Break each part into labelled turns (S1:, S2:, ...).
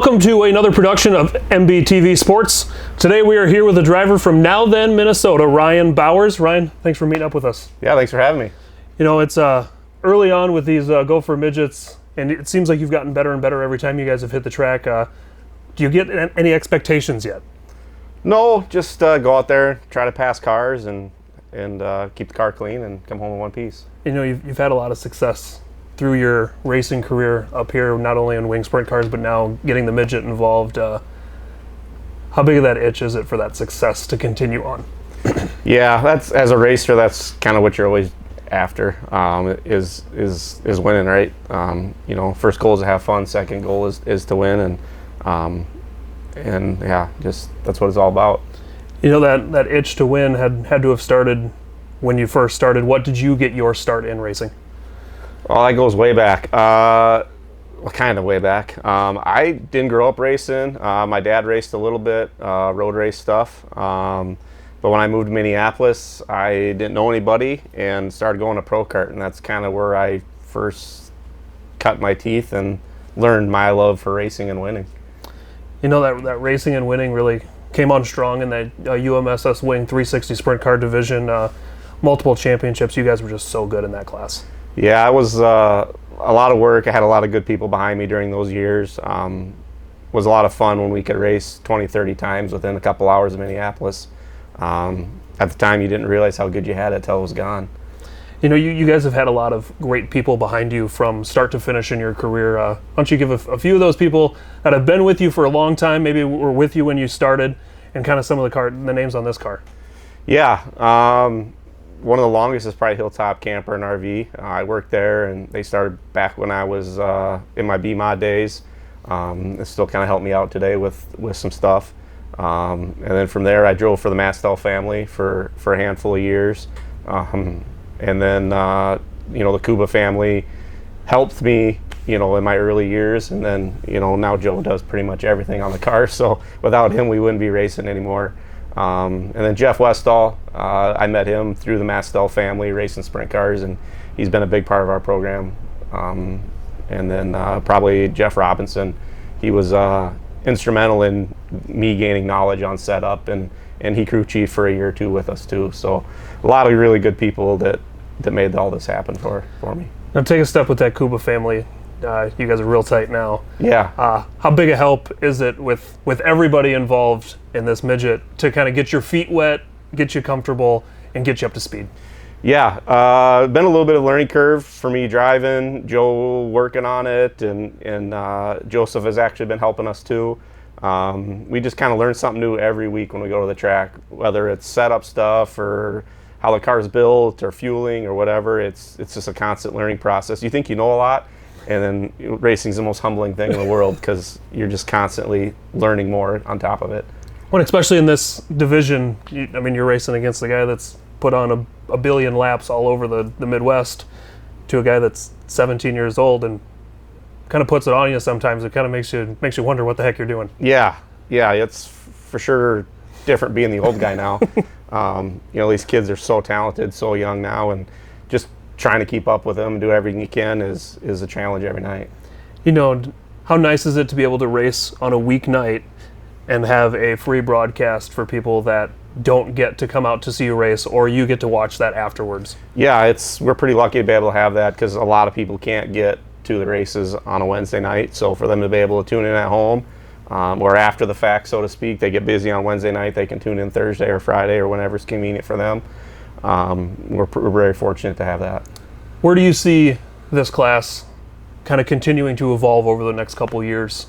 S1: Welcome to another production of MBTV Sports. Today we are here with a driver from Now Then, Minnesota, Ryan Bowers. Ryan, thanks for meeting up with us.
S2: Yeah, thanks for having me.
S1: You know, it's early on with these Gopher Midgets, and it seems like you've gotten better and better every time you guys have hit the track. Do you get any expectations yet?
S2: No, just go out there, try to pass cars, and keep the car clean and come home in one piece.
S1: You know, you've had a lot of success through your racing career up here, not only in wing sprint cars, but now getting the Midget involved. How big of that itch is it for that success to continue on?
S2: Yeah, that's, as a racer, that's kind of what you're always after, is winning, right? You know, first goal is to have fun, second goal is to win, and yeah, just that's what it's all about.
S1: You know, that itch to win had to have started when you first started. What did you get your start in racing?
S2: Well, that goes way back. Kind of way back. I didn't grow up racing. My dad raced a little bit, road race stuff. But when I moved to Minneapolis, I didn't know anybody and started going to pro kart, and that's kind of where I first cut my teeth and learned my love for racing and winning.
S1: You know, that racing and winning really came on strong in that UMSS Wing 360 sprint car division. Multiple championships. You guys were just so good in that class.
S2: Yeah, it was a lot of work. I had a lot of good people behind me during those years. It was a lot of fun when we could race 20, 30 times within a couple hours of Minneapolis. At the time, you didn't realize how good you had it until it was gone.
S1: You know, you guys have had a lot of great people behind you from start to finish in your career. Why don't you give a few of those people that have been with you for a long time, maybe were with you when you started, and kind of some of the names on this car?
S2: Yeah. One of the longest is probably Hilltop Camper and RV. I worked there, and they started back when I was in my BMOD days. It still kind of helped me out today with some stuff. And then from there, I drove for the Mastel family for a handful of years. And then, you know, the Kuba family helped me, you know, in my early years. And then, you know, now Joe does pretty much everything on the car. So without him, we wouldn't be racing anymore. And then Jeff Westall, I met him through the Mastel family racing sprint cars, and he's been a big part of our program. And then probably Jeff Robinson, he was instrumental in me gaining knowledge on setup, and he crew chief for a year or two with us too. So a lot of really good people that made all this happen for me.
S1: Now take a step with that Kuba family. You guys are real tight now.
S2: Yeah.
S1: How big a help is it with everybody involved in this Midget to kind of get your feet wet, get you comfortable, and get you up to speed? Yeah.
S2: Been a little bit of a learning curve for me driving, Joe working on it, and Joseph has actually been helping us too. We just kind of learn something new every week when we go to the track, whether it's setup stuff or how the car's built or fueling or whatever. It's just a constant learning process. You think you know a lot, and then racing is the most humbling thing in the world because you're just constantly learning more on top of it.
S1: Well, especially in this division, you're racing against the guy that's put on a billion laps all over the Midwest to a guy that's 17 years old, and kind of puts it on you sometimes. It kind of makes you wonder what the heck you're doing.
S2: Yeah, it's for sure different being the old guy now. You know, these kids are so talented, so young now, and just trying to keep up with them and do everything you can is a challenge every night.
S1: You know, how nice is it to be able to race on a weeknight and have a free broadcast for people that don't get to come out to see you race, or you get to watch that afterwards?
S2: Yeah, we're pretty lucky to be able to have that because a lot of people can't get to the races on a Wednesday night. So for them to be able to tune in at home or after the fact, so to speak, they get busy on Wednesday night, they can tune in Thursday or Friday or whenever's convenient for them. We're very fortunate to have that.
S1: Where do you see this class kind of continuing to evolve over the next couple of years?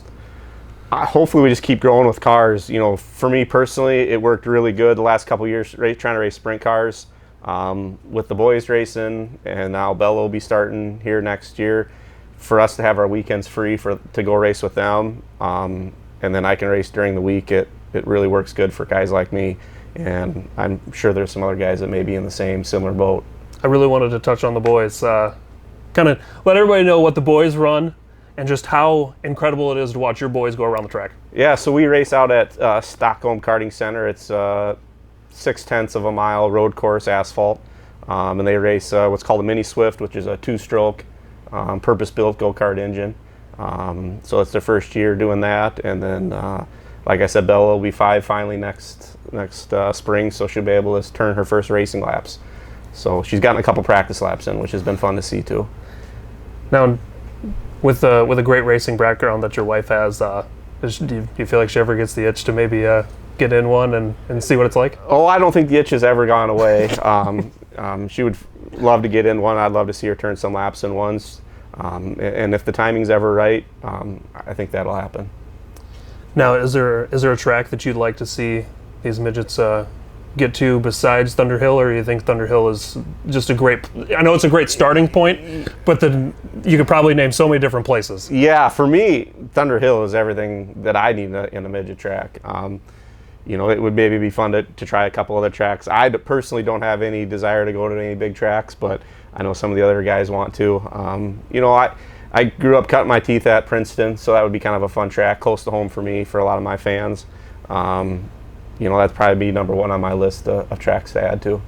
S2: Hopefully we just keep growing with cars. You know, for me personally, it worked really good the last couple of years trying to race sprint cars with the boys racing, and now Bella will be starting here next year. For us to have our weekends free to go race with them, and then I can race during the week, it really works good for guys like me. And I'm sure there's some other guys that may be in the similar boat.
S1: I really wanted to touch on the boys. Kind of let everybody know what the boys run and just how incredible it is to watch your boys go around the track.
S2: Yeah, so we race out at Stockholm Karting Center. It's 0.6 of a mile road course asphalt. And they race what's called a Mini Swift, which is a two-stroke purpose-built go-kart engine. So it's their first year doing that, and then like I said, Bella will be 5 finally next spring, so she'll be able to turn her first racing laps. So she's gotten a couple practice laps in, which has been fun to see too.
S1: Now, with a great racing background that your wife has, do you feel like she ever gets the itch to maybe get in one and see what it's like?
S2: Oh, I don't think the itch has ever gone away. She would love to get in one. I'd love to see her turn some laps in ones. And if the timing's ever right, I think that'll happen.
S1: Now, is there a track that you'd like to see these midgets get to besides Thunder Hill, or do you think Thunder Hill is just a great? I know it's a great starting point, but then you could probably name so many different places.
S2: Yeah, for me, Thunder Hill is everything that I need in a midget track. It would maybe be fun to try a couple other tracks. I personally don't have any desire to go to any big tracks, but I know some of the other guys want to. I grew up cutting my teeth at Princeton, so that would be kind of a fun track, close to home for me, for a lot of my fans. That'd probably be number one on my list of tracks to add to.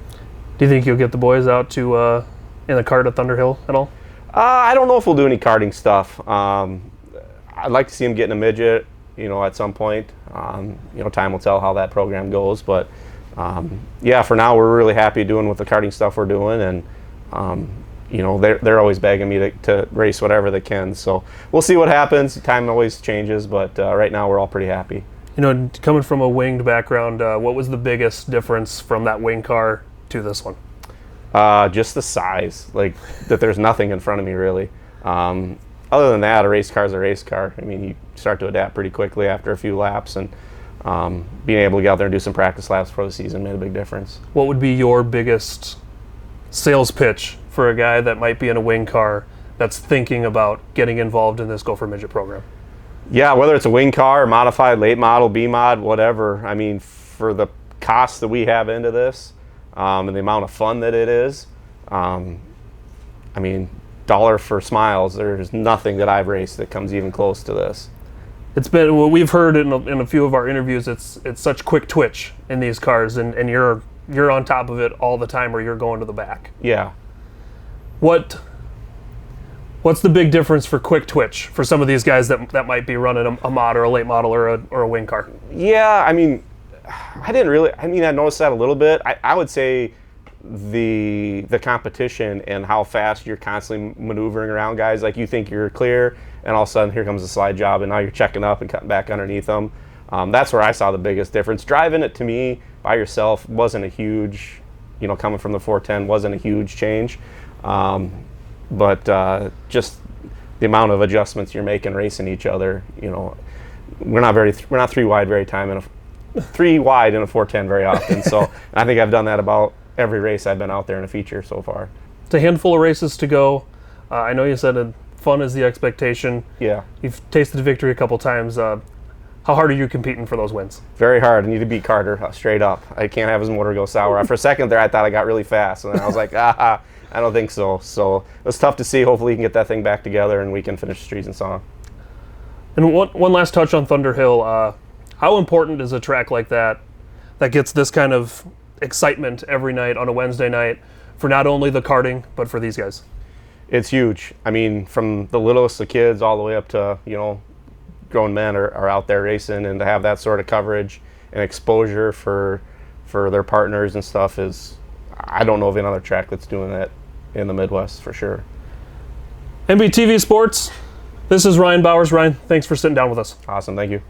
S1: Do you think you'll get the boys out to in the kart at Thunder Hill at all?
S2: I don't know if we'll do any karting stuff. I'd like to see them get in a midget, at some point. Time will tell how that program goes, but for now we're really happy doing with the karting stuff we're doing, and they're always begging me to race whatever they can. So we'll see what happens. Time always changes, but right now we're all pretty happy.
S1: Coming from a winged background, what was the biggest difference from that wing car to this one?
S2: Just the size, like that there's nothing in front of me really. Other than that, a race car is a race car. I mean, you start to adapt pretty quickly after a few laps, and being able to get out there and do some practice laps for the season made a big difference.
S1: What would be your biggest sales pitch for a guy that might be in a wing car that's thinking about getting involved in this Gopher Midget program?
S2: Yeah, whether it's a wing car, modified, late model, B-mod, whatever. I mean, for the cost that we have into this, and the amount of fun that it is, dollar for smiles, there's nothing that I've raced that comes even close to this.
S1: It's been what we've heard in a few of our interviews. It's such quick twitch in these cars, and you're on top of it all the time, or you're going to the back.
S2: Yeah.
S1: What's the big difference for quick twitch for some of these guys that might be running a mod or a late model or a wing car?
S2: Yeah, I noticed that a little bit. I would say the competition and how fast you're constantly maneuvering around guys. Like, you think you're clear, and all of a sudden here comes a slide job, and now you're checking up and cutting back underneath them. That's where I saw the biggest difference. Driving it, to me, by yourself wasn't a huge, coming from the 410 wasn't a huge change. But just the amount of adjustments you're making racing each other, we're not three wide in a 410 very often. So I think I've done that about every race I've been out there in a feature so far.
S1: It's a handful of races to go. I know you said fun is the expectation.
S2: Yeah.
S1: You've tasted victory a couple times. How hard are you competing for those wins?
S2: Very hard. I need to beat Carter straight up. I can't have his motor go sour. For a second there, I thought I got really fast, and then I was like, I don't think so. So it was tough to see. Hopefully he can get that thing back together and we can finish the streets and song.
S1: And one last touch on Thunder Hill. How important is a track like that gets this kind of excitement every night on a Wednesday night for not only the karting, but for these guys?
S2: It's huge. I mean, from the littlest of kids all the way up to, grown men are out there racing, and to have that sort of coverage and exposure for their partners and stuff is, I don't know of another track that's doing that in the Midwest for sure.
S1: MBTV Sports, this is Ryan Bowers. Ryan, thanks for sitting down with us.
S2: Awesome, thank you.